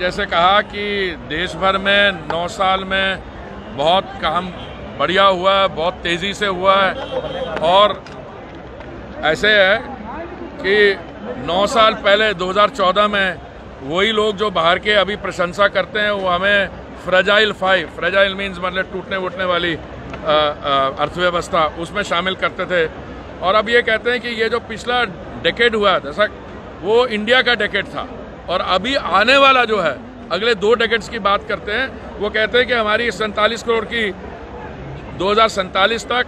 जैसे कहा कि देश भर में 9 साल में बहुत काम बढ़िया हुआ है, बहुत तेज़ी से हुआ है। और ऐसे है कि 9 साल पहले 2014 में वही लोग जो बाहर के अभी प्रशंसा करते हैं वो हमें फ्रेजाइल मीन्स मतलब टूटने वूटने वाली अर्थव्यवस्था उसमें शामिल करते थे। और अब ये कहते हैं कि ये जो पिछला डेकेड हुआ दशक वो इंडिया का डेकेड था, और अभी आने वाला जो है अगले 2 डेकेड्स की बात करते हैं। वो कहते हैं कि हमारी 47 करोड़ की 2047 तक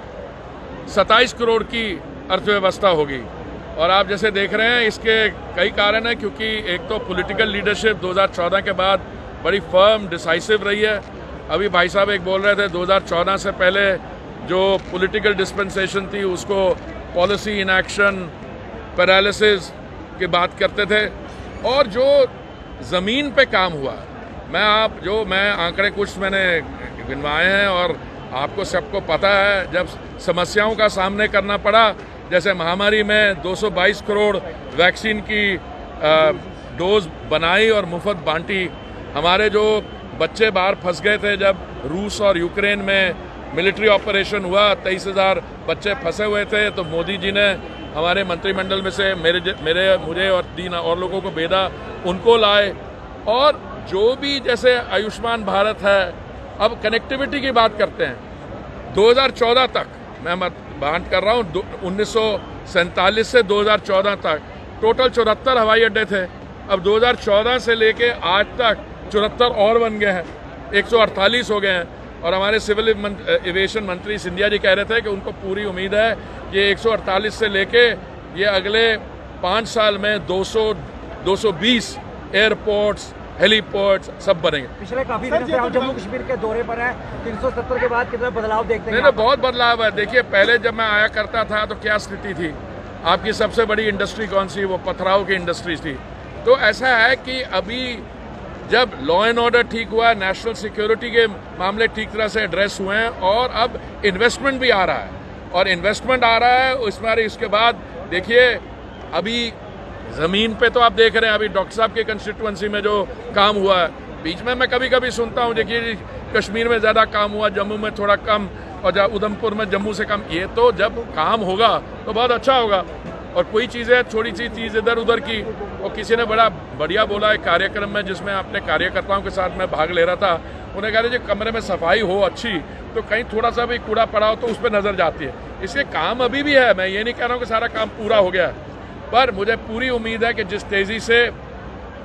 27 करोड़ की अर्थव्यवस्था होगी। और आप जैसे देख रहे हैं इसके कई कारण हैं, क्योंकि एक तो पॉलिटिकल लीडरशिप 2014 के बाद बड़ी फर्म डिसाइसिव रही है। अभी भाई साहब एक बोल रहे थे 2014 से पहले जो पॉलिटिकल डिस्पेंसेशन थी उसको पॉलिसी इनएक्शन पैरालिसिस की बात करते थे। और जो ज़मीन पे काम हुआ, मैं आंकड़े कुछ मैंने गिनवाए हैं और आपको सबको पता है, जब समस्याओं का सामना करना पड़ा, जैसे महामारी में 222 करोड़ वैक्सीन की डोज बनाई और मुफ्त बांटी। हमारे जो बच्चे बाहर फंस गए थे जब रूस और यूक्रेन में मिलिट्री ऑपरेशन हुआ, 23,000 बच्चे फंसे हुए थे, तो मोदी जी ने हमारे मंत्रिमंडल में से मुझे और 3 और लोगों को भेजा, उनको लाए। और जो भी जैसे आयुष्मान भारत है, अब कनेक्टिविटी की बात करते हैं, 2014 तक मैं बात कर रहा हूँ, 1947 से 2014 तक टोटल 74 हवाई अड्डे थे। अब 2014 से लेके आज तक 74 और बन गए हैं, 148 हो गए हैं। और हमारे सिविल एविएशन मंत्री सिंधिया जी कह रहे थे कि उनको पूरी उम्मीद है कि 148 से लेके ये अगले 5 साल में 220 एयरपोर्ट्स, हेलीपोर्ट्स सब बनेंगे। पिछले काफी दिनों से आप जम्मू कश्मीर के दौरे पर हैं, 370 के बाद कितना बदलाव देखते हैं? नहीं, बहुत बदलाव है। देखिए, पहले जब मैं आया करता था तो क्या स्थिति थी, आपकी सबसे बड़ी इंडस्ट्री कौन सी, वो पथराव की इंडस्ट्री थी। तो ऐसा है कि अभी जब लॉ एंड ऑर्डर ठीक हुआ, नेशनल सिक्योरिटी के मामले ठीक तरह से एड्रेस हुए हैं, और अब इन्वेस्टमेंट भी आ रहा है, और इन्वेस्टमेंट आ रहा है इसके बाद देखिए अभी ज़मीन पे तो आप देख रहे हैं, अभी डॉक्टर साहब के कंस्टिट्यूएंसी में जो काम हुआ है, बीच में मैं कभी कभी सुनता हूँ देखिए कश्मीर में ज़्यादा काम हुआ, जम्मू में थोड़ा कम, और उधमपुर में जम्मू से कम। ये तो जब काम होगा तो बहुत अच्छा होगा। और कोई चीज़ें थोड़ी सी चीज़ इधर उधर की, और किसी ने बड़ा बढ़िया बोला एक कार्यक्रम में जिसमें अपने कार्यकर्ताओं के साथ मैं भाग ले रहा था, उन्हें कहा कि कमरे में सफाई हो अच्छी तो कहीं थोड़ा सा भी कूड़ा पड़ा हो तो उस पर नज़र जाती है। इसके काम अभी भी है, मैं ये नहीं कह रहा हूँ कि सारा काम पूरा हो गया है, पर मुझे पूरी उम्मीद है कि जिस तेज़ी से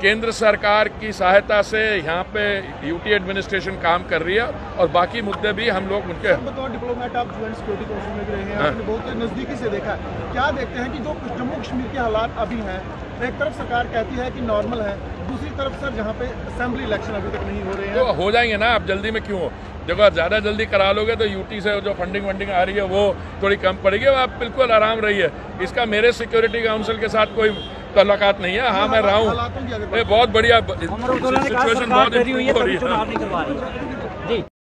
केंद्र सरकार की सहायता से यहाँ पे यूटी एडमिनिस्ट्रेशन काम कर रही है, और बाकी मुद्दे भी हम लोग उनके डिप्लोमेट आप UN सिक्योरिटी काउंसिल में भी रहे हैं, आपने बहुत नज़दीकी से देखा है। क्या देखते हैं कि जो जम्मू कश्मीर के हालात अभी हैं, एक तरफ सरकार कहती है कि नॉर्मल है, दूसरी तरफ सर जहाँ पे असेंबली इलेक्शन अभी तक नहीं हो रहे हैं, तो हो जाएंगे ना, आप जल्दी में क्यों हो? देखो, ज़्यादा जल्दी करा लोगे तो यूटी से जो फंडिंग आ रही है वो थोड़ी कम पड़ेगी। आप बिल्कुल आराम रहिए, इसका मेरे सिक्योरिटी काउंसिल के साथ कोई ताल्लुकात नहीं है। हाँ, मैं रहा हूँ, बहुत बढ़िया सिचुएशन, बहुत इम्प्रूव हो रही है।